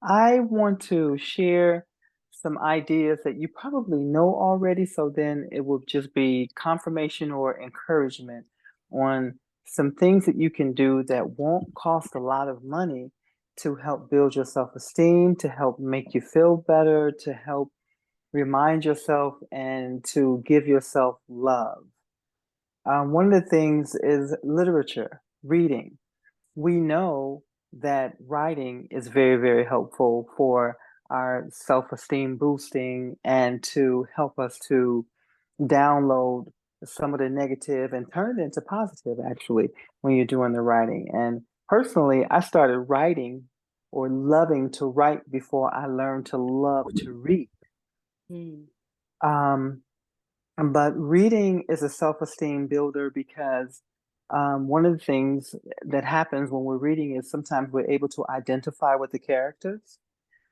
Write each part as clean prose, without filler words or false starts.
I want to share some ideas that you probably know already, so then it will just be confirmation or encouragement on some things that you can do that won't cost a lot of money to help build your self-esteem, to help make you feel better, to help remind yourself and to give yourself love. One of the things is literature, reading. We know that writing is very, very helpful for our self-esteem boosting and to help us to download some of the negative and turn it into positive actually when you're doing the writing. And personally, I started writing or loving to write before I learned to love to read. Mm. Um, but reading is a self-esteem builder because one of the things that happens when we're reading is sometimes we're able to identify with the characters,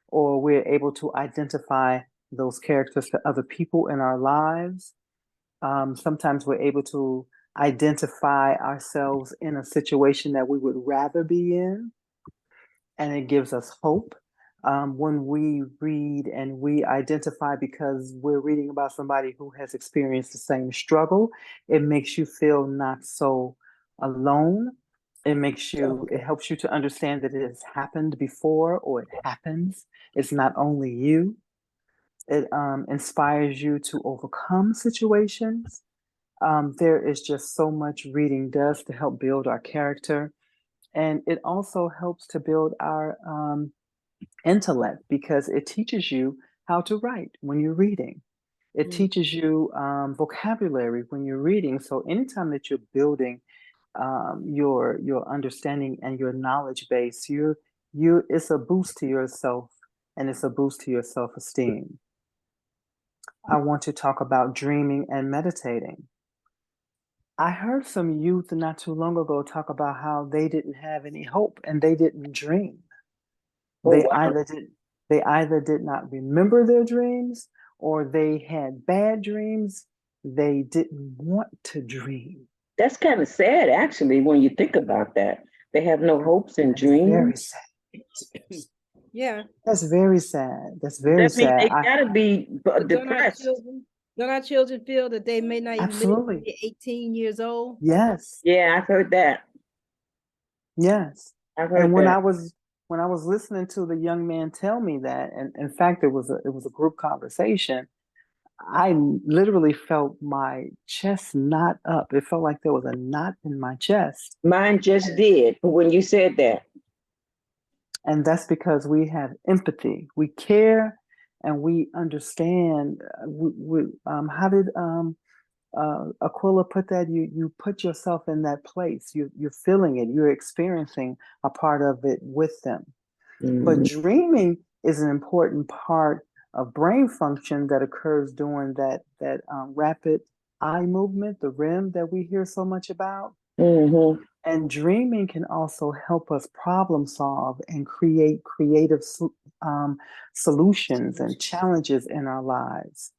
or we're able to identify those characters to other people in our lives. Sometimes we're able to identify ourselves in a situation that we would rather be in, and it gives us hope. When we read and we identify because we're reading about somebody who has experienced the same struggle, it makes you feel not so alone. It helps you to understand that it has happened before or it happens. It's not only you. It inspires you to overcome situations. There is just so much reading does to help build our character. And it also helps to build our intellect because it teaches you how to write when you're reading. It Mm. teaches you vocabulary when you're reading. So anytime that you're building your understanding and your knowledge base, you it's a boost to yourself and it's a boost to your self-esteem. I want to talk about dreaming and meditating. I heard some youth not too long ago talk about how they didn't have any hope and they didn't dream. Oh, They wow. either did they either did not remember their dreams or they had bad dreams. They didn't want to dream. That's kind of sad, actually, when you think about that. They have no hopes and That's very dreams. sad. Yeah, That's very sad. That's very That means sad. they gotta be but depressed. don't our children feel that they may not even live to Absolutely. be 18 years old? Yes. Yeah, I've heard that. Yes. I've And heard that. when I was listening to the young man tell me that, and in fact it was a group conversation, I literally felt my chest knot up. It felt like there was a knot in my chest. Mine just did when you said that. And that's because we have empathy. We care and we understand. How did Aquila put that? You put yourself in that place. You're feeling it. You're experiencing a part of it with them. But Mhm. dreaming is an important part of brain function that occurs during that rapid eye movement, the REM that we hear so much about. Mhm. And dreaming can also help us problem solve and create creative solutions and challenges in our lives.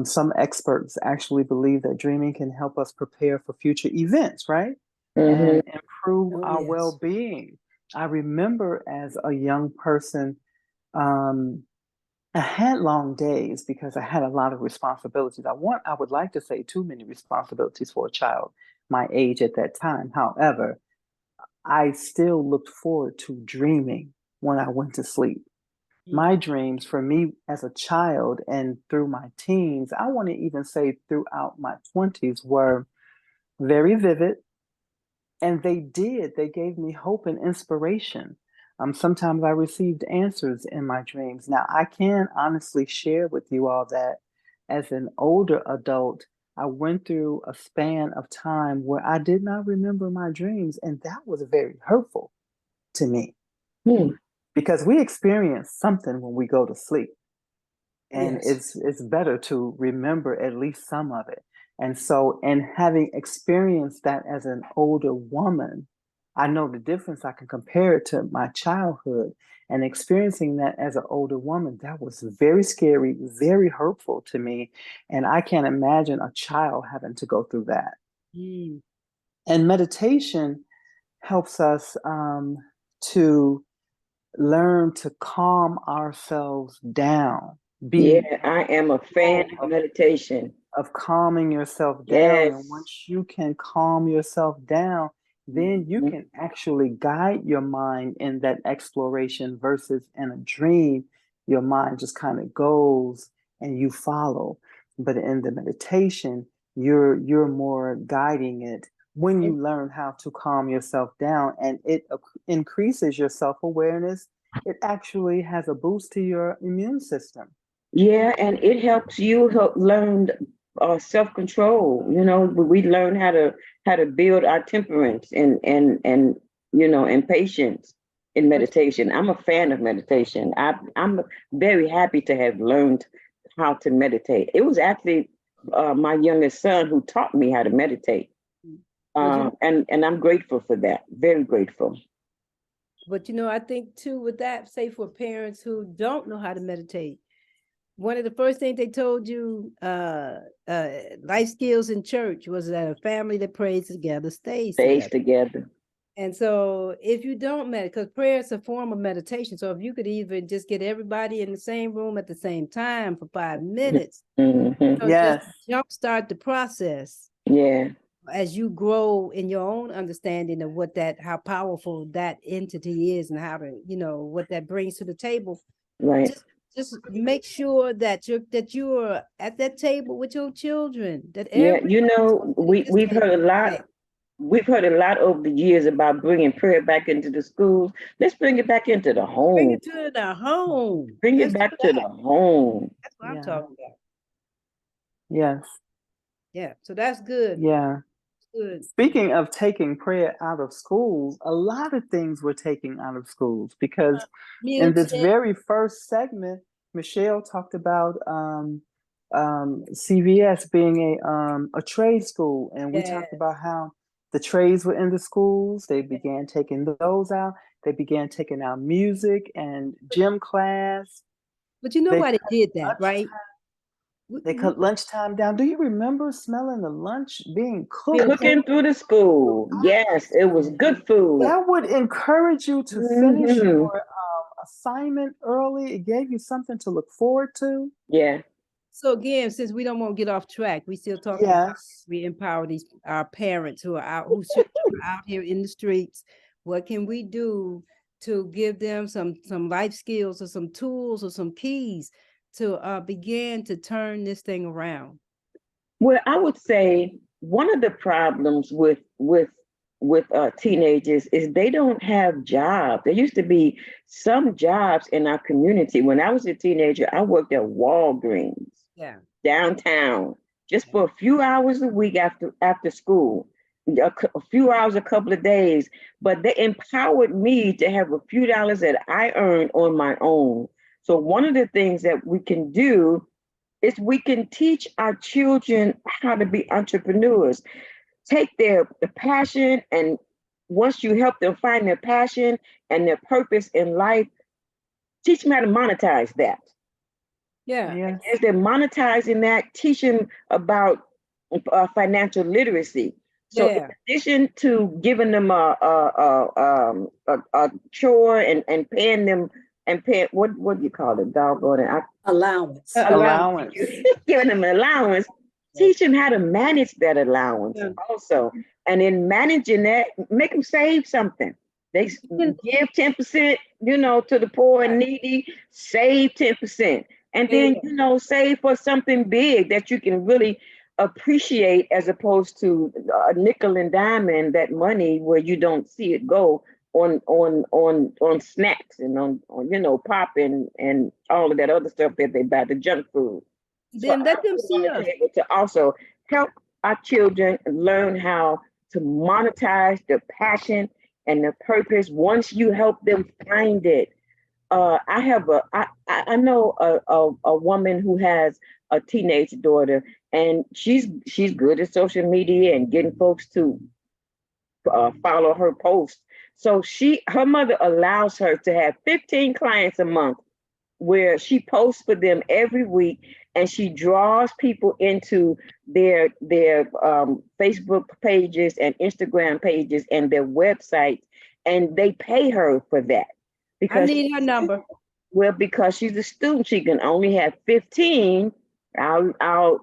Some experts actually believe that dreaming can help us prepare for future events, right? Mhm. And improve Oh, our yes. well being. I remember as a young person, um, I had long days because I had a lot of responsibilities. I would like to say too many responsibilities for a child my age at that time. However, I still looked forward to dreaming when I went to sleep. My Mm. dreams for me as a child and through my teens, I want to even say throughout my 20s, were very vivid. And they gave me hope and inspiration. Sometimes I received answers in my dreams. Now, I can honestly share with you all that as an older adult, I went through a span of time where I did not remember my dreams, and that was very hurtful to me Hmm. because we experience something when we go to sleep, and Yes. it's better to remember at least some of it. And so, and having experienced that as an older woman, I know the difference. I can compare it to my childhood, and experiencing that as an older woman, that was very scary, very hurtful to me. And I can't imagine a child having to go through that. Mm. And meditation helps us to learn to calm ourselves down. Yeah, Be I am a fan of meditation. of calming yourself down. And Yes. once you can calm yourself down, then you Mhm. can actually guide your mind in that exploration versus in a dream. Your mind just kind of goes and you follow. But in the meditation, you're more guiding it when you learn how to calm yourself down, and it increases your self-awareness. It actually has a boost to your immune system. Yeah, and it helps you help learn self-control. You know, we learn how to build our temperance and and patience in But meditation. I'm a fan of meditation. I'm very happy to have learned how to meditate. It was actually my youngest son who taught me how to meditate, but and I'm grateful for that. Very grateful. I think too with that, say for parents who don't know how to meditate, one of the first things they told you, life skills in church was that a family that prays together stays Stays together. together. And so if you don't meditate, because prayer is a form of meditation. So if you could even just get everybody in the same room at the same time for 5 minutes, Hmm. so just Yes. jumpstart the process Yeah, as you grow in your own understanding of how powerful that entity is and how to, what that brings to the table. right. Just make sure that you're at that table with your children, that Yeah, everybody's you know, at this we've heard a table. lot. We've heard a lot over the years about bringing prayer back into the schools. Let's bring it back into the Bring home. it to the home. Bring it Let's do back to the that. home. That's what I'm Yeah. talking about. Yes. Yeah. So that's good. Yeah. Good. Speaking of taking prayer out of schools, a lot of things we're taking out of schools because in this Music. very first segment, Michelle talked about CVS being a trade school, and we Yeah. talked about how the trades were in the schools. They began taking those out. They began taking out music and gym class. But you know They why they cut did that, lunch. right? They cut lunchtime down. Do you remember smelling the lunch being cooked? Cooking through the school. Yes, it was good food. That would encourage you to finish Hmm. your assignment early. It gave you something to look forward to. Yeah. So again, since we don't want to get off track, we still talking about Yes. we empower our parents who are out, whose children are out here in the streets. What can we do to give them some life skills or some tools or some keys to begin to turn this thing around? Well, I would say one of the problems with teenagers is they don't have jobs. There used to be some jobs in our community. When I was a teenager, I worked at Walgreens Yeah. downtown just for a few hours a week after school, a few hours a couple of days. But they empowered me to have a few dollars that I earned on my own. So one of the things that we can do is we can teach our children how to be entrepreneurs. Take the passion, and once you help them find their passion and their purpose in life, teach them how to monetize that. Yeah. Yes. As they're monetizing that, teach them about financial literacy. So in Yeah. addition to giving them a chore and paying them and paying what do you call it? Doggone it. Allowance. Allowance. Allowance. Giving them an allowance. Teach them how to manage that allowance Yeah. also. And in managing that, make them save something. They give 10%, to the poor and needy, save 10%. And then, save for something big that you can really appreciate as opposed to a nickel and diamond that money where you don't see it go on snacks and on pop and all of that other stuff that they buy, the junk food. So Then I let them really see wanted us. to able to also help our children learn how to monetize their passion and their purpose once you help them find it. I know a woman who has a teenage daughter, and she's good at social media and getting folks to follow her posts. So her mother allows her to have 15 clients a month where she posts for them every week, and she draws people into their Facebook pages and Instagram pages and their websites, and they pay her for that I because need her number. well, because she's a student, she can only have 15. I'll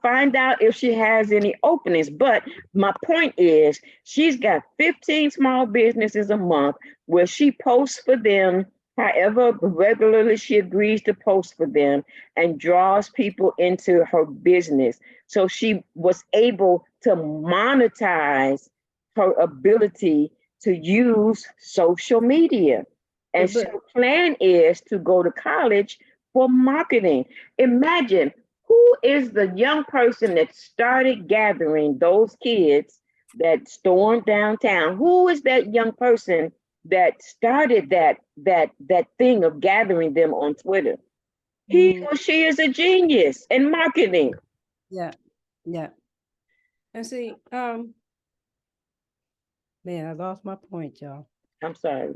find out if she has any openings. But my point is, she's got 15 small businesses a month where she posts for them, however regularly she agrees to post for them, and draws people into her business. So she was able to monetize her ability to use social media. And But her plan is to go to college for marketing. Imagine, who is the young person that started gathering those kids that stormed downtown? Who is that young person that started that thing of gathering them on Twitter? He mm, or she is a genius in marketing. yeah, yeah. And see, man, I lost my point, y'all. I'm sorry.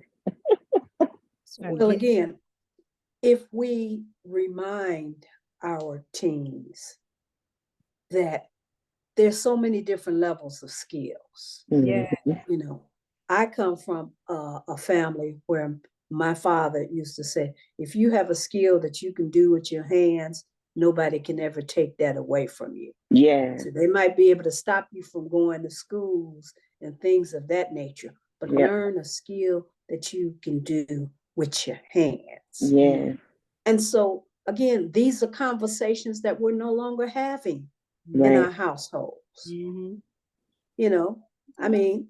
Trying to Well, get again, if we remind our teens that there's so many different levels of skills. yeah. You know, I come from a family where my father used to say, if you have a skill that you can do with your hands, nobody can ever take that away from you. Yeah. So they might be able to stop you from going to schools and things of that nature, but Yep. learn a skill that you can do with your hands. Yeah. And so, again, these are conversations that we're no longer having in Right. our households. Mm-hmm. You know, I mean,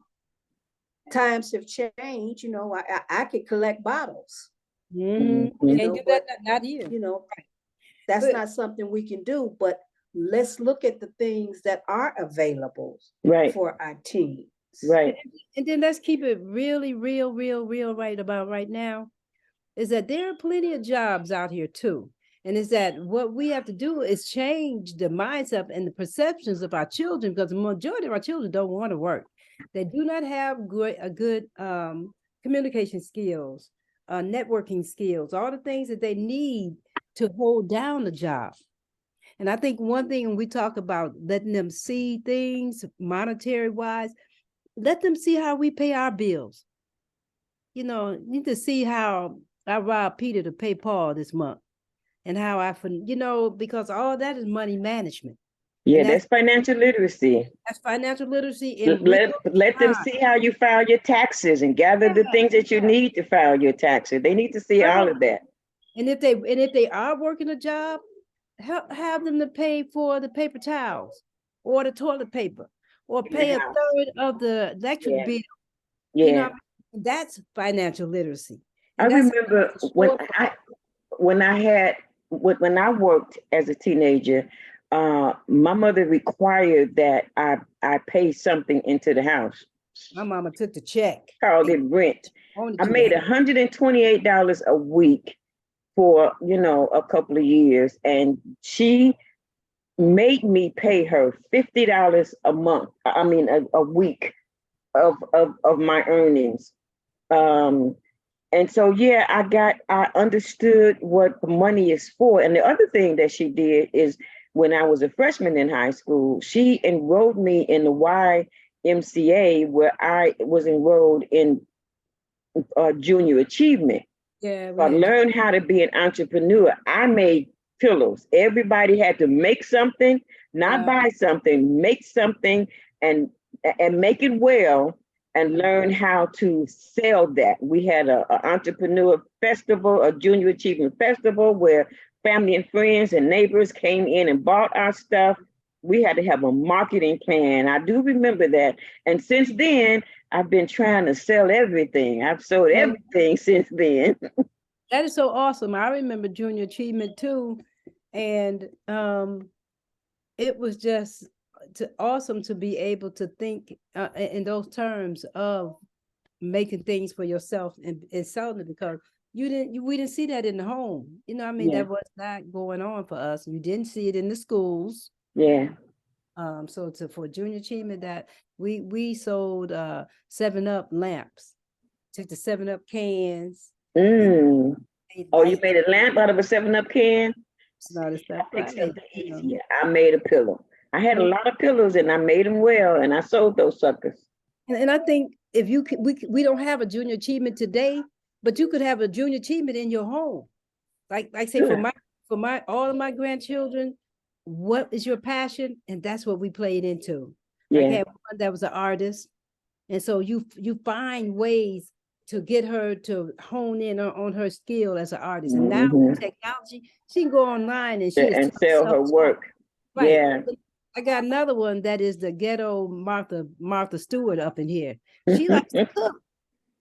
times have changed. You know, I could collect bottles, Mm-hmm. Mhm. Can't do that, not here. you know, that's But- not something we can do, but let's look at the things that are available Right. for our teens. Right. And then let's keep it really real right about right now, is that there are plenty of jobs out here too. And is that what we have to do is change the mindset and the perceptions of our children, because the majority of our children don't want to work. They do not have good communication skills, networking skills, all the things that they need to hold down the job. And I think one thing when we talk about letting them see things monetary wise, let them see how we pay our bills. You know, need to see how I robbed Peter to pay Paul this month, and how because all that is money management. Yeah, And that's financial literacy. that's financial literacy in Let them see how you file your taxes and gather the things that you need to file your taxes. They need to see all of that. And if they are working a job, have them to pay for the paper towels or the toilet paper, or In the pay a house. third of the electric Yeah. bill. Yeah. You know, that's financial literacy. I And that's remember when I worked as a teenager, my mother required that I pay something into the house. my mama took the check. Called it rent. Wanted I you to made have- $128 a week for a couple of years, and she made me pay her $50 a month. I mean a week of my earnings. And so, yeah, I understood what the money is for. And the other thing that she did is, when I was a freshman in high school, she enrolled me in the YMCA, where I was enrolled in junior achievement. Yeah, So I learned how to be an entrepreneur. I made pillows. Everybody had to make something, not buy something, make something and make it well, and learn how to sell that. We had an entrepreneur festival, a junior achievement festival, where family and friends and neighbors came in and bought our stuff. We had to have a marketing plan. I do remember that. And since then, I've been trying to sell everything. I've sold everything since then. That is so awesome. I remember junior achievement too. And it was just awesome to be able to think in those terms of making things for yourself and selling it, because we didn't see that in the home. You know what I mean? Yeah. That was not going on for us. You didn't see it in the schools. Yeah. So for junior achievement, that we sold 7-Up lamps, took the 7-Up cans. Mm. Oh, you lights, made a lamp out of a 7-Up can? and all this stuff. That makes Right, something you know. easier. I made a pillow. I had a lot of pillows, and I made them well, and I sold those suckers. And I think if we don't have a junior achievement today, but you could have a junior achievement in your home. Like say Sure. for my all of my grandchildren, what is your passion? And that's what we played into. Like I Yeah. had one that was an artist. And so you find ways to get her to hone in on her skill as an artist. And now with technology, she can go online and she is And sell her work. Right. Yeah. I got another one that is the ghetto Martha Stewart up in here. She likes to cook.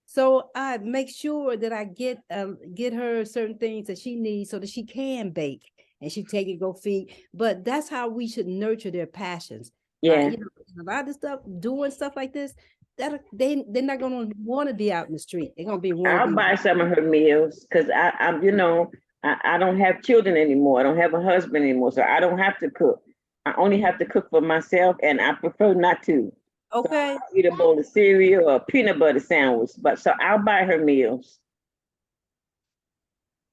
So I make sure that I get her certain things that she needs so that she can bake and she take it, go feed. But that's how we should nurture their passions. Yeah. You know, a lot of stuff, doing stuff like this, that they're not gonna want to be out in the street. They're gonna be I'll buy some of her meals because I'm, you know, I don't have children anymore. I don't have a husband anymore, so I don't have to cook. I only have to cook for myself, and I prefer not to. Okay. So eat a bowl of cereal or a peanut butter sandwich. But so I'll buy her meals.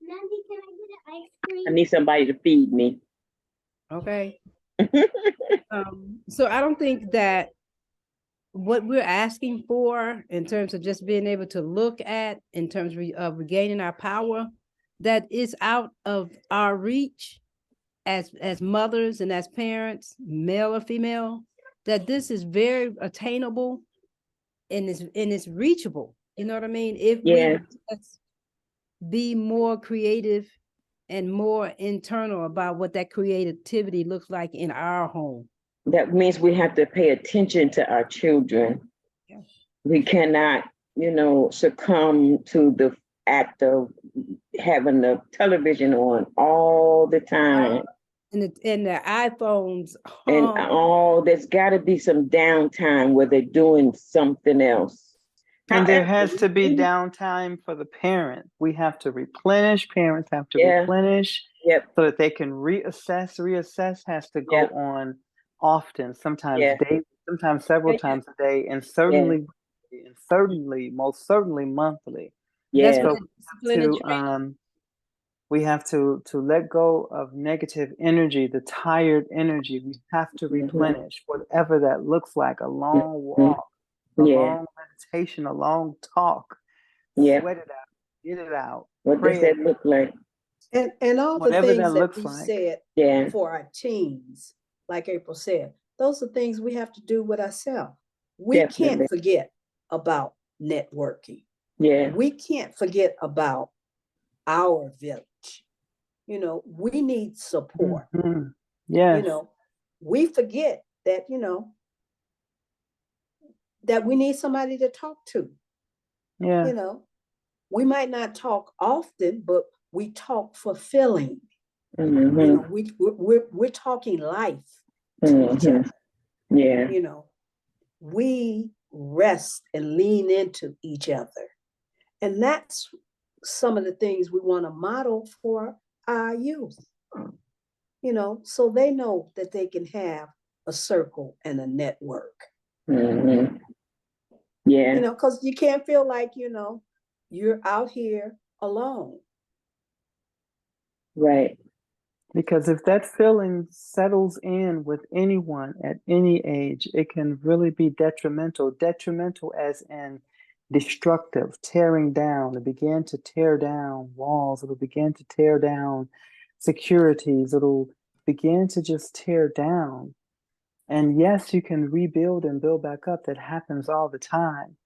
Nancy, can I get an ice cream? I need somebody to feed me. Okay. So I don't think that what we're asking for in terms of just being able to look at, in terms of regaining our power, that is out of our reach as mothers and as parents, male or female, that this is very attainable and it's reachable. You know what I mean? If we just be more creative and more internal about what that creativity looks like in our home. That means we have to pay attention to our children. Yeah. We cannot, you know, succumb to the act of having the television on all the time. And the iPhones. And there's got to be some downtime where they're doing something else. And there has to be downtime for the parent. We have to replenish. Parents have to replenish so that they can reassess. Reassess has to go on often, sometimes daily, sometimes several times a day, and certainly, most certainly monthly. Yeah. So we have to let go of negative energy, the tired energy. We have to replenish whatever that looks like. A long walk, a long meditation, a long talk. Sweat it out, get it out. What does that look like? And all the Whatever things that we like. said for our teens, like April said, those are things we have to do with ourselves. We can't forget about networking. Yeah. We can't forget about our village. You know, we need support. Yes. You know, we forget that, you know, that we need somebody to talk to. Yeah. You know, we might not talk often, but we talk fulfilling. You know, we're talking life to each other. Yeah. You know, we rest and lean into each other. And that's some of the things we want to model for our youth, you know, so they know that they can have a circle and a network. Yeah. You know, because you can't feel like, you know, you're out here alone. Right. Because if that feeling settles in with anyone at any age, it can really be detrimental as in destructive, tearing down. It began to tear down walls. It'll begin to tear down securities. It'll begin to just tear down. And yes, you can rebuild and build back up. That happens all the time.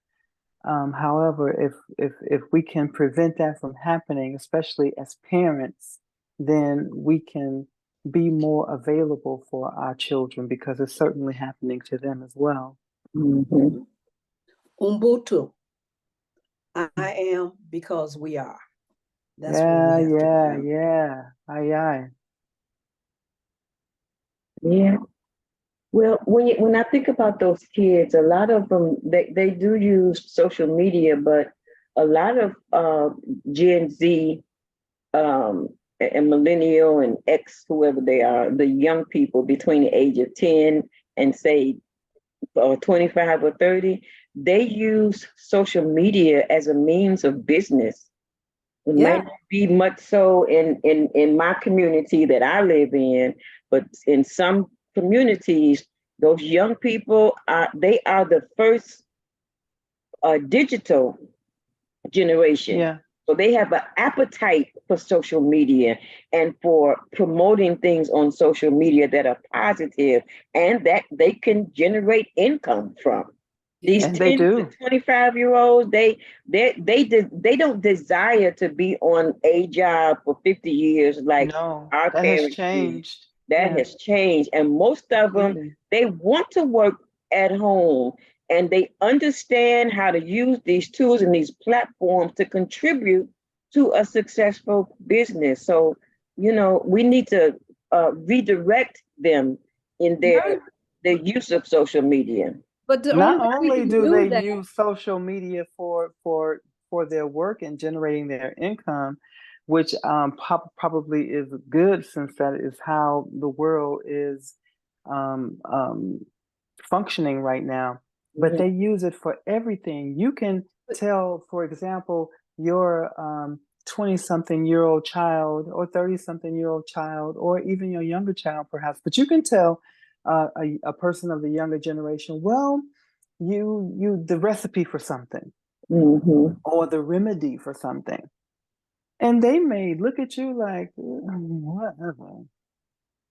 However, if we can prevent that from happening, especially as parents, then we can be more available for our children because it's certainly happening to them as well. Ubuntu. I am because we are. That's yeah, what we have to yeah. Aye. Yeah. Well, when I think about those kids, a lot of them, they do use social media, but a lot of Gen Z and millennial and X, whoever they are, the young people between the age of 10 and say 25 or 30, they use social media as a means of business. It might not be much so in my community that I live in, but in some communities, those young people are the first digital generation. So they have an appetite for social media and for promoting things on social media that are positive and that they can generate income from. These And they 10 to do. 25-year-olds, they don't desire to be on a job for 50 years like No, our that has parents did. changed. That Yeah, has changed. And most of them, completely. they want to work at home and they understand how to use these tools and these platforms to contribute to a successful business. So, we need to redirect them in Yeah, their use of social media. but the Not only way we only can do do they that, use social media for their work and generating their income, which probably is good since that is how the world is um, um, functioning right now. But Mhm. they use it for everything. You can tell, for example, your 20-something-year-old child or 30-something-year-old child, or even your younger child, perhaps, but you can tell a person of the younger generation, well, you the recipe for something Mhm. or the remedy for something. And they may look at you like, whatever,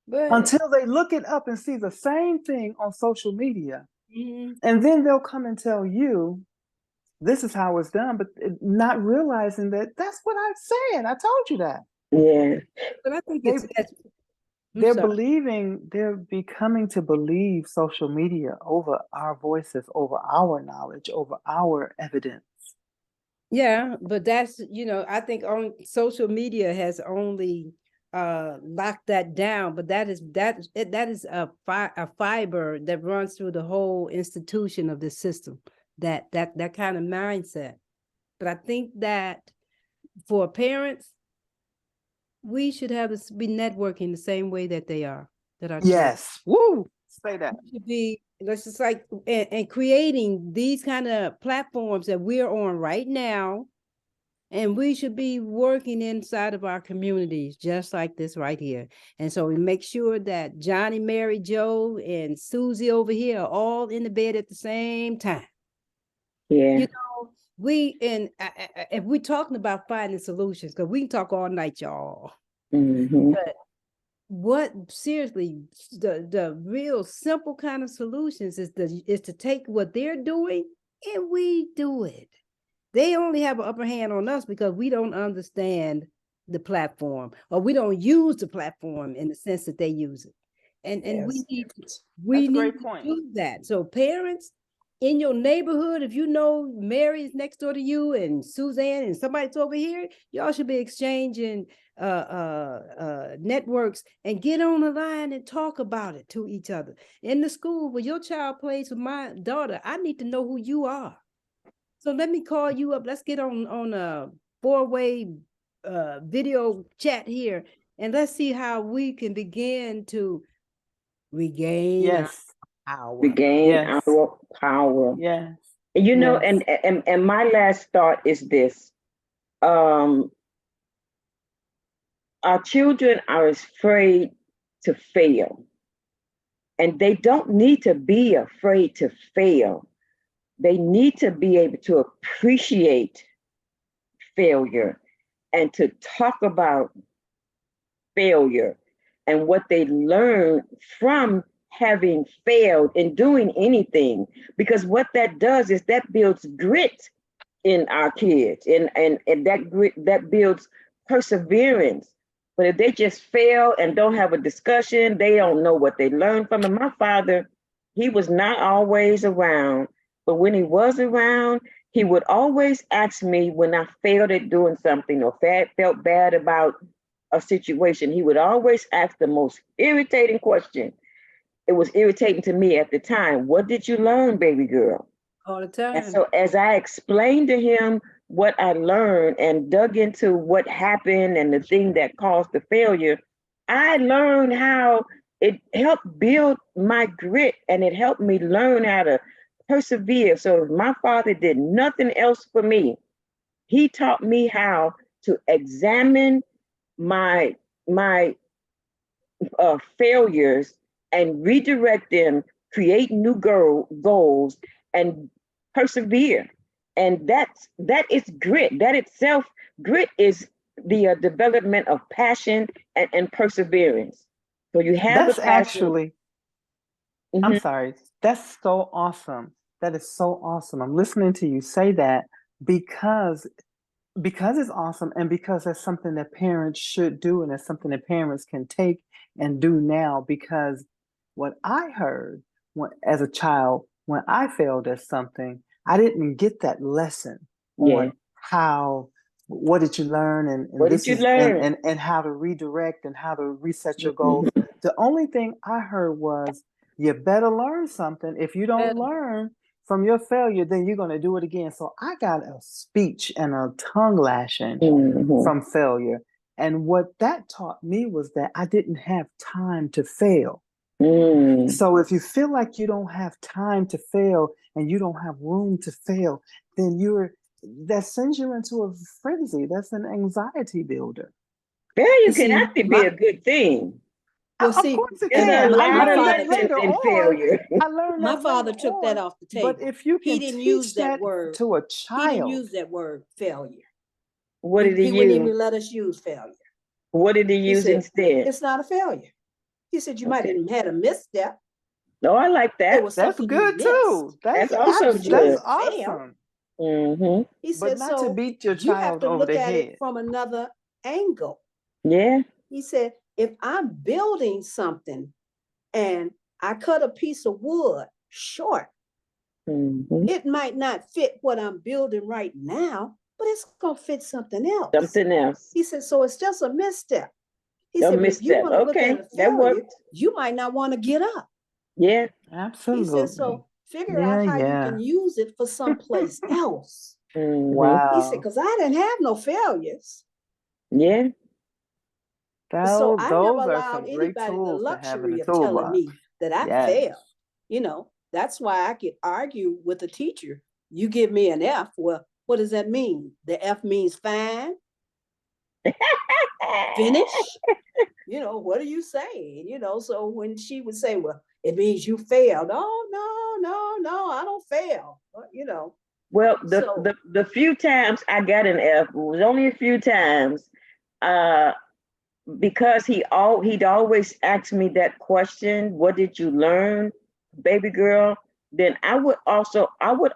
but until they look it up and see the same thing on social media. mhm. And then they'll come and tell you, this is how it's done, but not realizing that that's what I said. I told you that. Yeah. But I think They I'm they're sorry. believing, they're becoming to believe social media over our voices, over our knowledge, over our evidence. Yeah, but that's, I think on social media has only locked that down, but that is a fiber that runs through the whole institution of the system, that kind of mindset. But I think that for parents, we should have this be networking the same way that they are, that our children Yes. Woo! Say that. should be, let's just like, and creating these kind of platforms that we're on right now. And we should be working inside of our communities, just like this right here. And so we make sure that Johnny, Mary, Joe, and Susie over here are all in the bed at the same time. Yeah. If we're talking about finding solutions, because we can talk all night, y'all. Mhm. But what seriously, the real simple kind of solutions is to take what they're doing and we do it. They only have an upper hand on us because we don't understand the platform, or we don't use the platform in the sense that they use it. And Yes. we That's a need great to point. do that. So parents in your neighborhood, if you know Mary is next door to you and Suzanne and somebody's over here, y'all should be exchanging networks and get on the line and talk about it to each other. In the school where your child plays with my daughter, I need to know who you are. So let me call you up. Let's get on a 4-way video chat here, and let's see how we can begin to regain our Yes. power. Regain Yes. our power. Yes. And Yes. and my last thought is this. Um, our children are afraid to fail, and they don't need to be afraid to fail. They need to be able to appreciate failure and to talk about failure and what they learn from having failed in doing anything. Because what that does is that builds grit in our kids, and that grit that builds perseverance. But if they just fail and don't have a discussion, they don't know what they learned from it. My father, he was not always around, but when he was around, he would always ask me when I failed at doing something or felt bad about a situation. He would always ask the most irritating question. It was irritating to me at the time. What did you learn, baby girl? All the And time. so as I explained to him what I learned and dug into what happened and the thing that caused the failure, I learned how it helped build my grit and it helped me learn how to persevere. So if my father did nothing else for me, he taught me how to examine my failures and redirect them, create new goals, and persevere. And that is grit. That itself Grit is the development of passion and perseverance. So you have the That's passion. actually, I'm Mhm. sorry, that's so awesome. That is so awesome. I'm listening to you say that because it's awesome and because that's something that parents should do and it's something that parents can take and do now. Because what I heard as a child, when I failed at something, I didn't get that lesson Yeah. on how, what did you learn, and What did this you is learn? and how to redirect and how to reset your goals. Mhm. The only thing I heard was you better learn something. If you don't learn from your failure, then you're going to do it again. So I got a speech and a tongue lashing Mhm. from failure. And what that taught me was that I didn't have time to fail. Mm. So if you feel like you don't have time to fail and you don't have room to fail, then that sends you into a frenzy. That's an anxiety builder. Failure You can see, actually be a good thing. well, Of see, course it There's a can. I my lot of learned that father lessons later in on. failure. I learned my that later father took that on. off the But table. if you He can didn't use teach that that word. to a He didn't child, use that word failure. What did he He wouldn't use? even let us use failure. What did he He use said, instead? it's not a failure. He said, you might Okay. have had a misstep. No, I like It that. was that's something you good missed, too. That's also but you That's good. didn't fail. awesome. Mm-hmm. He But said, not to so beat your you have child to over look the at it head. from another angle. Yeah. He said, if I'm building something and I cut a piece of wood short, Mm-hmm. it might not fit what I'm building right now, but it's going to fit something else. Something else. He said, so it's just a misstep. He A said, but if you misstep. want to look at Okay. a That failure, worked. you might not want to get up. Yeah. He said, Absolutely. so figure out Yeah, how you yeah. can use it for someplace else. Mm-hmm. He said, Wow. because I didn't have no failures. Yeah. So I never Those are allowed some great anybody the tools to have in the luxury of telling toolbox. me that I Yes. failed. You know, that's why I could argue with a teacher. You give me an F. Well, what does that mean? The F means fine, finish. You know, what are you saying? You know, so when she would say, well, it means you failed. Oh, no, I don't fail. You know, Well, so the few times I got an F, it was only a few times. Uh, because he'd always ask me that question, what did you learn, baby girl? Then I would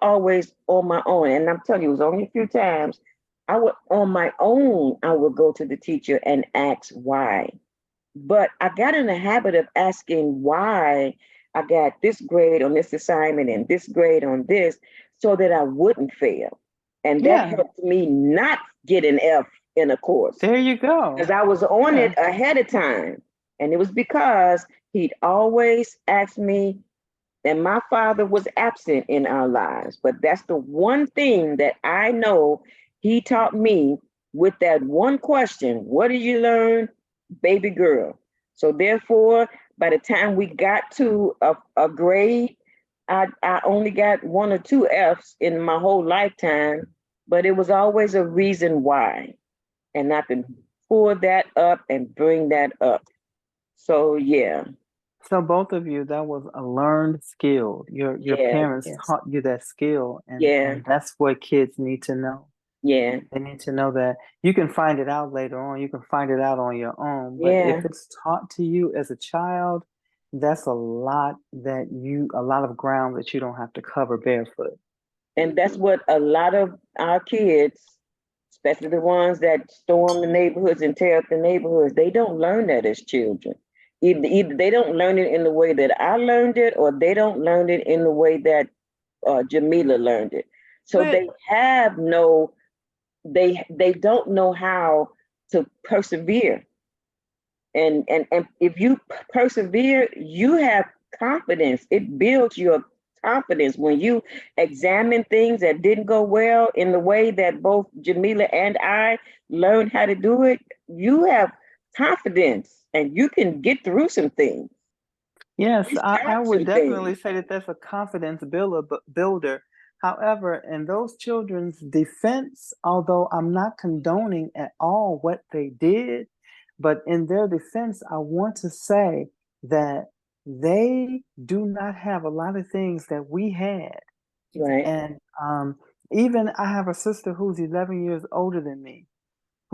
always on my own, and I'm telling you, it was only a few times. I would on my own, I would go to the teacher and ask why. But I got in the habit of asking why I got this grade on this assignment and this grade on this so that I wouldn't fail. And that Yeah. helped me not get an F in a course There you because go. I was on Yeah. it ahead of time. And it was because he'd always ask me, and my father was absent in our lives. But that's the one thing that I know he taught me with that one question: what did you learn, baby girl? So therefore, by the time we got to a grade, I only got one or two F's in my whole lifetime, but it was always a reason why. And I can pull that up and bring that up. So yeah, So both of you, that was a learned skill. Your yeah, parents yes. taught you that skill, yeah, and that's what kids need to know. yeah, They need to know that you can find it out later on. You can find it out on your own. But yeah. if it's taught to you as a child, that's a lot of ground that you don't have to cover barefoot. And that's what a lot of our kids, especially the ones that storm the neighborhoods and tear up the neighborhoods, they don't learn that as children. Either they don't learn it in the way that I learned it, or they don't learn it in the way that Jamila learned it. So But they have no, they don't know how to persevere. And if you persevere, you have confidence. It builds your confidence when you examine things that didn't go well in the way that both Jamila and I learned how to do it. You have confidence and you can get through some things, Yes, I restart would some definitely things. say that that's a confidence builder. However, in those children's defense, although I'm not condoning at all what they did, but in their defense, I want to say that they do not have a lot of things that we had. Right. And even I have a sister who's 11 years older than me.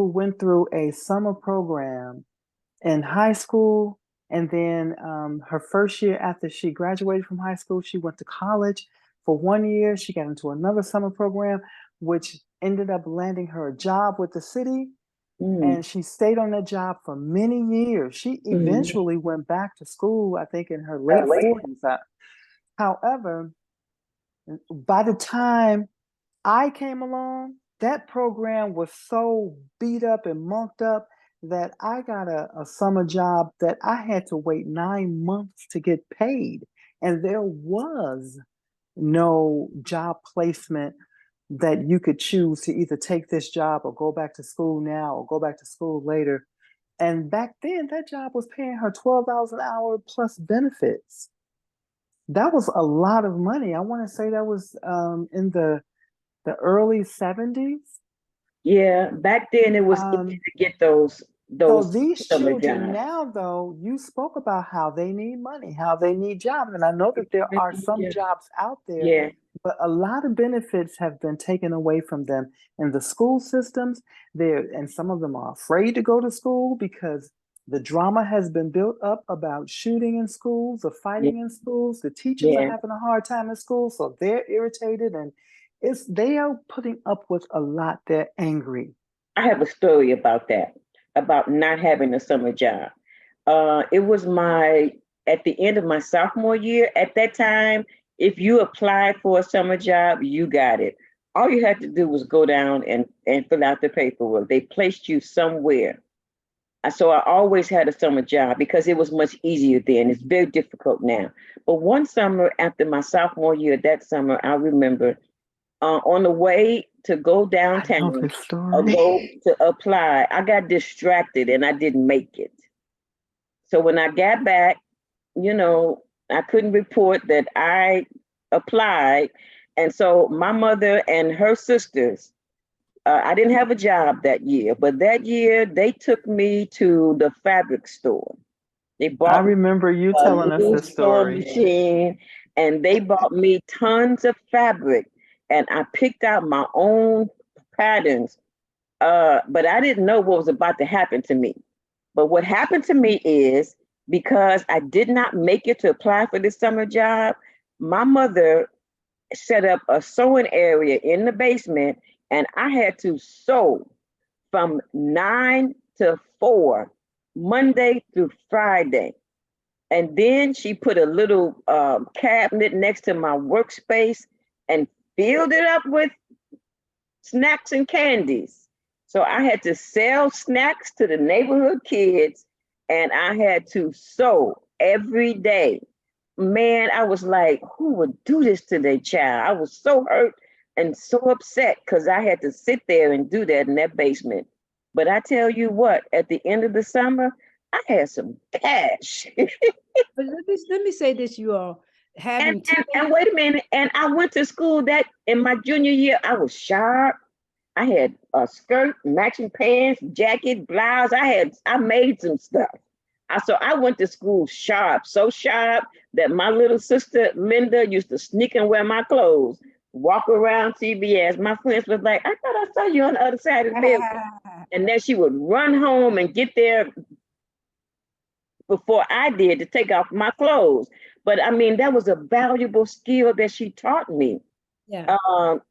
who went through a summer program in high school. And then her first year after she graduated from high school, she went to college for 1 year. She got into another summer program, which ended up landing her a job with the city. And she stayed on that job for many years. She eventually went back to school, I think in her late 40s. However, by the time I came along, that program was so beat up and mucked up that I got a summer job that I had to wait 9 months to get paid. And there was no job placement that you could choose to either take this job or go back to school now or go back to school later. And back then, that job was paying her $12 an hour plus benefits. That was a lot of money. I want to say that was in the early 70s. Yeah, back then it was easy to get those So these summer children jobs. now, though, you spoke about how they need money, how they need jobs. And I know that there are some jobs out there, Yeah, but a lot of benefits have been taken away from them in the school systems there. And some of them are afraid to go to school because the drama has been built up about shooting in schools or fighting in schools. The teachers are yeah. having a hard time in school, so they're irritated and they are putting up with a lot. They're angry. I have a story about that, about not having a summer job. It was at the end of my sophomore year. At that time, if you applied for a summer job, you got it. All you had to do was go down and fill out the paperwork. They placed you somewhere. So I always had a summer job because it was much easier then. It's very difficult now. But one summer after my sophomore year, that summer, I remember on the way to go downtown or go to apply, I got distracted and I didn't make it. So when I got back, I couldn't report that I applied. And so my mother and her sisters, I didn't have a job that year, but that year they took me to the fabric store. They I bought me remember you a telling us new this sewing story. machine and they bought me tons of fabric and I picked out my own patterns. But I didn't know what was about to happen to me. But what happened to me is because I did not make it to apply for this summer job, my mother set up a sewing area in the basement and I had to sew from 9 to 4, Monday through Friday. And then she put a little cabinet next to my workspace and filled it up with snacks and candies. So I had to sell snacks to the neighborhood kids and I had to sew every day. Man, I was like, who would do this to their child? I was so hurt and so upset because I had to sit there and do that in that basement. But I tell you what, at the end of the summer, I had some cash. But let me say this, you all having and wait a minute, and I went to school that in my junior year, I was sharp. I had a skirt, matching pants, jacket, blouse. I made some stuff. So I went to school sharp, so sharp that my little sister Linda used to sneak and wear my clothes, walk around CBS. My friends was like, I thought I saw you on the other side of the building. And then she would run home and get there before I did to take off my clothes. But I mean, that was a valuable skill that she taught me. Yeah.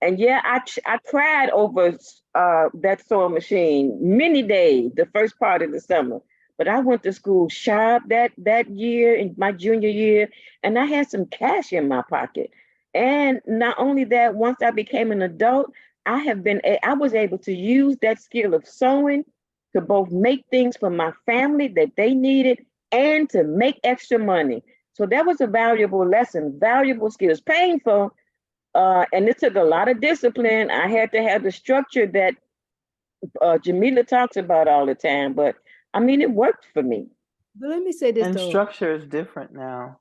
And yeah, I cried over that sewing machine many days, the first part of the summer. But I went to school sharp that year in my junior year, and I had some cash in my pocket. And not only that, once I became an adult, I was able to use that skill of sewing to both make things for my family that they needed and to make extra money. So that was a valuable lesson, valuable skills, painful. And it took a lot of discipline. I had to have the structure that Jamila talks about all the time, but I mean, it worked for me. But let me say this And though. structure is different now.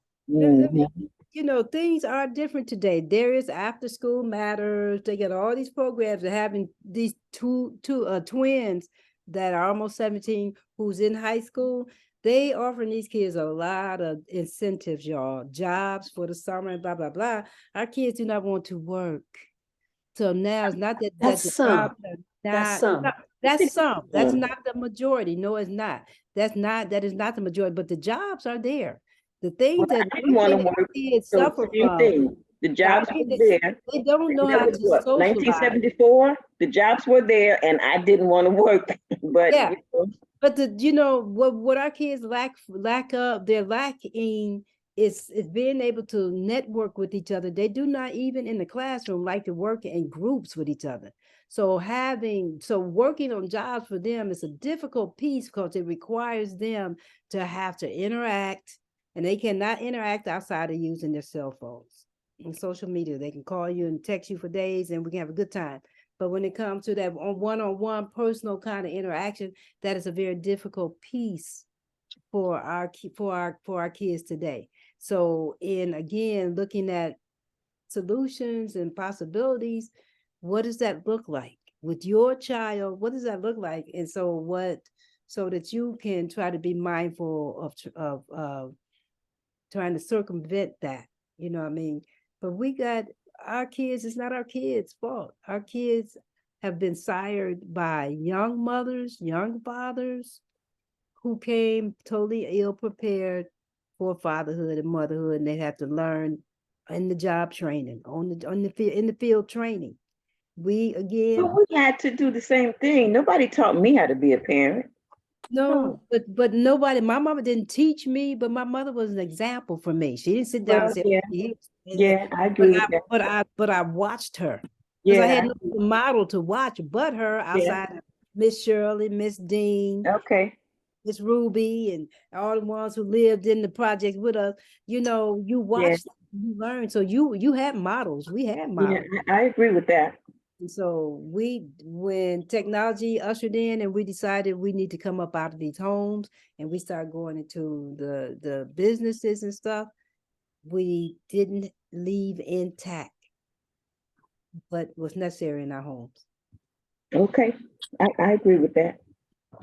Things are different today. There is After School Matters. They got all these programs and having these two twins that are almost 17 who's in high school. They offering these kids a lot of incentives, y'all, jobs for the summer and blah, blah, blah. Our kids do not want to work. So now it's not that That's the some. jobs are That's some. That's some. That's Mm. not the majority. No, it's not. That is not the majority, but the jobs are there. The Well, things that I didn't want to many work. kids So suffer same from, thing. The I jobs mean, were there. they don't know And that how was to what, socialize. 1974? The jobs were there and I didn't want to work. But Yeah. you know, But what our kids lack of, they're lacking is being able to network with each other. They do not even in the classroom like to work in groups with each other. So working on jobs for them is a difficult piece because it requires them to have to interact, and they cannot interact outside of using their cell phones and social media. They can call you and text you for days and we can have a good time. But when it comes to that one-on-one personal kind of interaction, that is a very difficult piece for our kids today. So in again looking at solutions and possibilities, what does that look like with your child? What does that look like? And so that you can try to be mindful of trying to circumvent that, you know what I mean? But we got our kids, it's not our kids' fault. Our kids have been sired by young mothers, young fathers who came totally ill prepared for fatherhood and motherhood, and they have to learn in the job training, in the field training. We again, but we had to do the same thing. Nobody taught me how to be a parent. no, but nobody, my mama didn't teach me, but my mother was an example for me. She didn't sit down and Well, say, yeah, "Okay, yeah, I agree with that. but I watched her because I Yeah, had no model to watch but her yeah, outside of Miss Shirley, Miss Dean, okay. Miss Ruby, and all the ones who lived in the projects with us. You know, you Yeah, watched, you learned. So you had models. We had yeah, models. I agree with that. And so when technology ushered in and we decided we need to come up out of these homes and we started going into the businesses and stuff, we didn't leave intact what was necessary in our homes. Okay, I agree with that.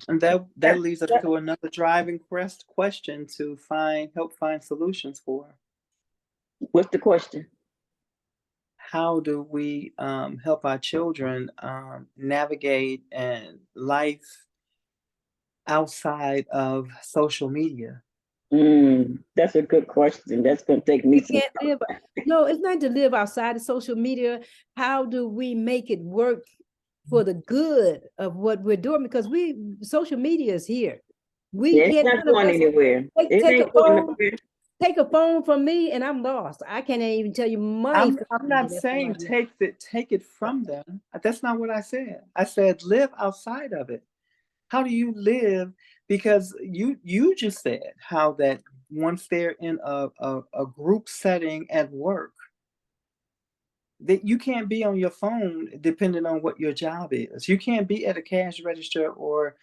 And that That- leads us that- to another driving question to help find solutions for. What's the question? How do we help our children navigate and life outside of social media? That's a good question. That's going to take me We some. can't live. No, it's not to live outside of social media. How do we make it work for the good of what we're doing? Because social media is here. We Yeah, it's can't, not none of going us anywhere. It take a ain't going phone, nowhere. take a phone from me and I'm lost. I can't even tell you money. I'm not saying take it from them. That's not what I said. I said live outside of it. How do you live? Because you just said how that once they're in a group setting at work, that you can't be on your phone depending on what your job is. You can't be at a cash register or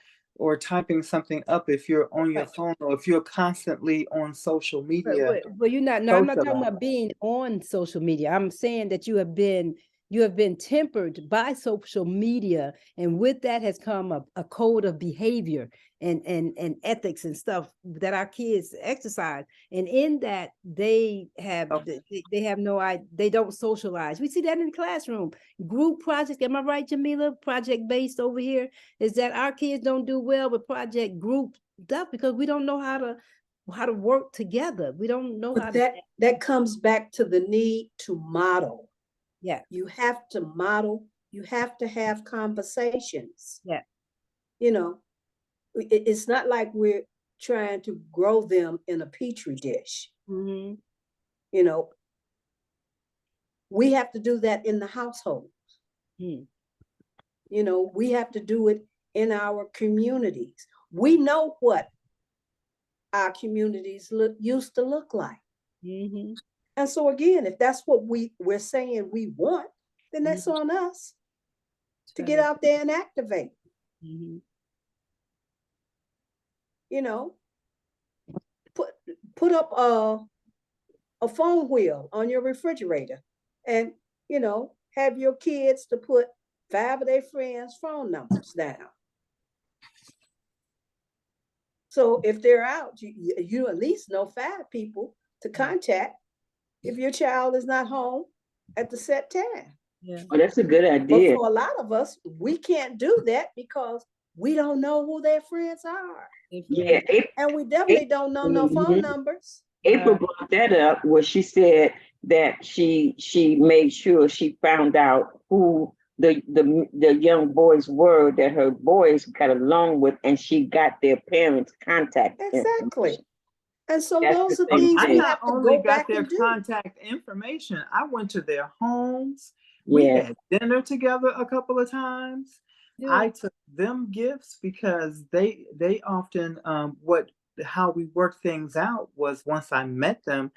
typing something up if you're on your Right. phone or if you're constantly on social media But you're not. No, I'm not talking socializing. about being on social media. I'm saying that you have been tempered by social media, and with that has come a code of behavior and ethics and stuff that our kids exercise. And in that, they have they have they don't socialize. We see that in the classroom. Group projects. Am I right, Jamila? Project based over here is that our kids don't do well with project group stuff because we don't know how to work together. We don't know how But to. that comes back to the need to model. Yeah. You have to model. You have to have conversations. Yeah. You know, it's not like we're trying to grow them in a petri dish. Mm-hmm. You know, we have to do that in the household. Hmm. You know, we have to do it in our communities. We know what our communities used to look like. Mm-hmm. And so again, if that's what we're saying we want, then that's on us to get out there and activate. Mm-hmm. You know, put up a phone wheel on your refrigerator and, you know, have your kids to put 5 of their friends' phone numbers down. So if they're out, you at least know 5 people to contact if your child is not home at the set time. Yeah. Oh, that's a good But idea. for a lot of us, we can't do that because we don't know who their friends are. Yeah, And we definitely don't know no phone numbers. April brought that up where she said that she made sure she found out who the young boys were that her boys got along with, and she got their parents' contact Exactly. information. And so That's those the are same things I we thing. not have to only go got back their and do. contact information, I went to their homes. We Yeah, had dinner together a couple of times. I Yeah. took them gifts because they often how we worked things out was once I met them,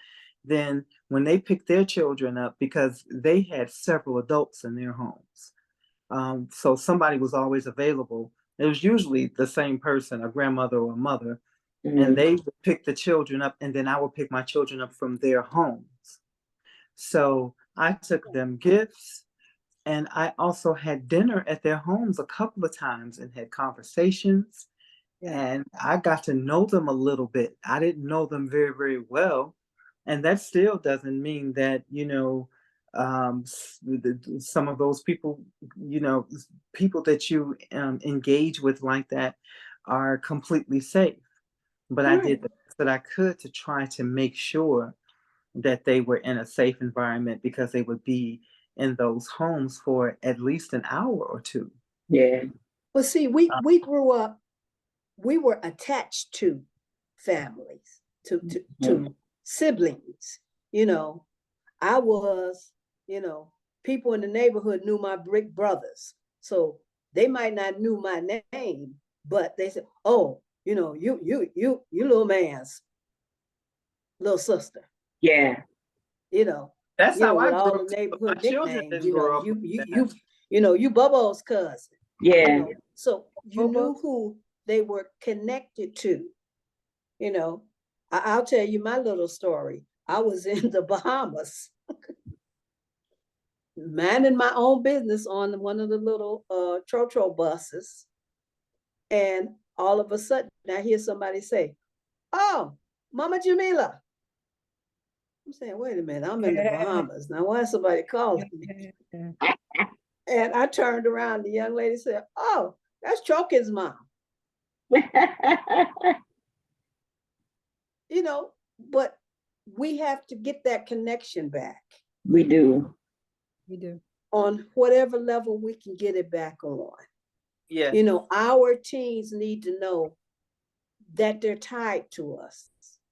then when they picked their children up, because they had several adults in their homes. So somebody was always available. It was usually the same person, a grandmother or a mother, and mhm, they would pick the children up, and then I would pick my children up from their homes. So I took them gifts, and I also had dinner at their homes a couple of times and had conversations. Yeah. And I got to know them a little bit. I didn't know them very, very well. And that still doesn't mean that, some of those people, people that you engage with like that are completely safe. But I Right. did the best that I could to try to make sure that they were in a safe environment because they would be in those homes for at least an hour or two. yeah, But see, we grew up, we were attached to families, to siblings. You know, I was, people in the neighborhood knew my big brothers. So they might not knew my name, but they said, "Oh, you little man's little sister." yeah, You know, That's how with I all grew the up too, but my neighborhood children nicknames. didn't grow up like that. You Bubbo's cousin. yeah. So you Bobo. knew who they were connected to. You know, I'll tell you my little story. I was in the Bahamas, minding my own business on one of the little trotro buses, and all of a sudden I hear somebody say, "Oh, Mama Jamila." I'm saying, "Wait a minute, I'm in the Bahamas now. Why is somebody calling me?" And I turned around. The young lady said, "Oh, that's Chokin's mom." But we have to get that connection back We do. We do. on whatever level we can get it back on. Yeah. Our teens need to know that they're tied to us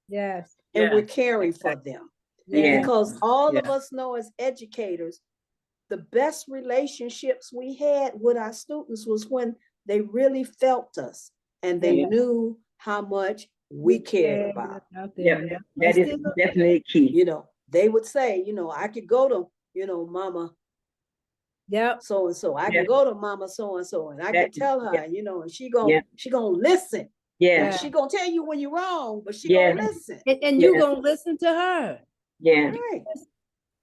Yes. and we're Yeah. caring for Exactly. them. Yeah, Because all of Yeah. us know as educators, the best relationships we had with our students was when they really felt us and they yeah, knew how much we cared about. Out yeah. there. That is definitely key. They would say, I could go to, Mama Yep. so and so. I Yeah, can go to Mama so and so, and I that, can tell her, yeah, and yeah, she gonna listen. yeah, Now, Yeah. she gonna tell you when you're wrong, but she yeah, gonna listen. And you yeah, gonna listen to her. yeah. Right.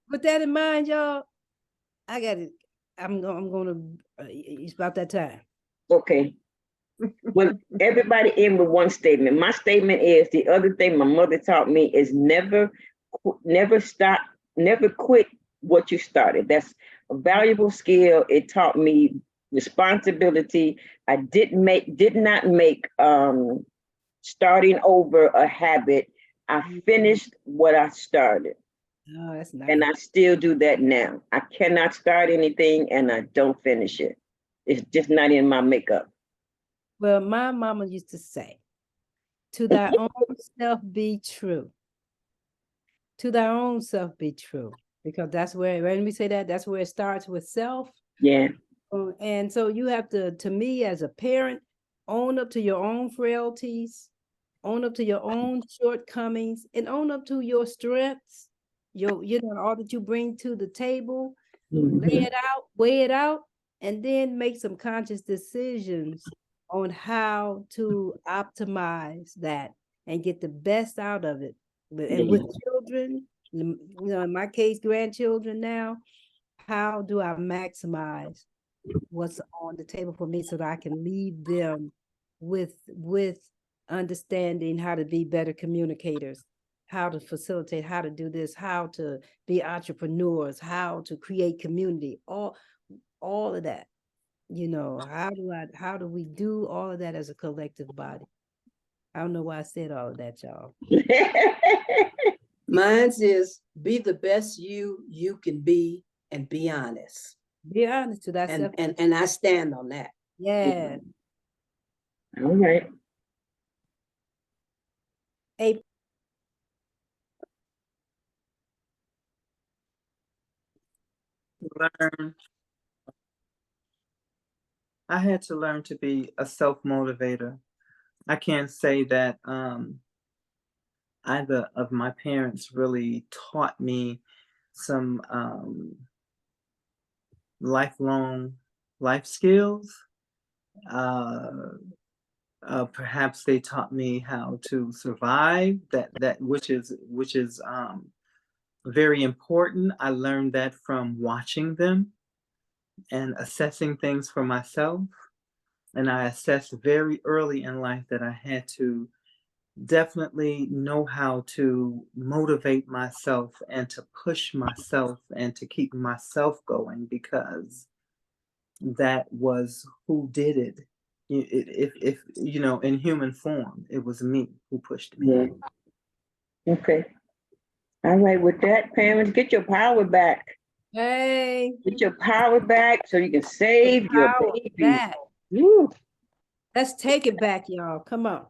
With that in mind, y'all, I got it. I'm gonna. It's about that time. Okay. Well, everybody in with one statement. My statement is the other thing my mother taught me is never stop, never quit what you started. That's a valuable skill. It taught me responsibility. I did not make starting over a habit. I finished what I started. Oh, that's nice. And I still do that now. I cannot start anything and I don't finish it. It's just not in my makeup. Well, my mama used to say, "To thy own self be true. To thy own self be true." Because that's where, when we say that, that's where it starts with self. Yeah, And so you have to me as a parent, own up to your own frailties, own up to your own shortcomings, and own up to your strengths, all that you bring to the table, lay mhm, it out, weigh it out, and then make some conscious decisions on how to optimize that and get the best out of it. And yeah, with children, in my case, grandchildren now, how do I maximize what's on the table for me so that I can leave them with understanding how to be better communicators, how to facilitate, how to do this, how to be entrepreneurs, how to create community, all of that. You know, how do we do all of that as a collective body? I don't know why I said all of that, y'all. Mine's is be the best you can be and be honest. Be honest to thyself. And I stand on that. Yeah. All right. April. Learn. I had to learn to be a self-motivator. I can't say that either of my parents really taught me some lifelong life skills. Perhaps they taught me how to survive, which is very important. I learned that from watching them and assessing things for myself. And I assessed very early in life that I had to definitely know how to motivate myself and to push myself and to keep myself going, because that was who did it. If you know, in human form, it was me who pushed me. Yeah. Okay. All right. With that, parents, get your power back. Hey. Get your power back so you can save your baby. Back. Woo. Let's take it back, y'all. Come on.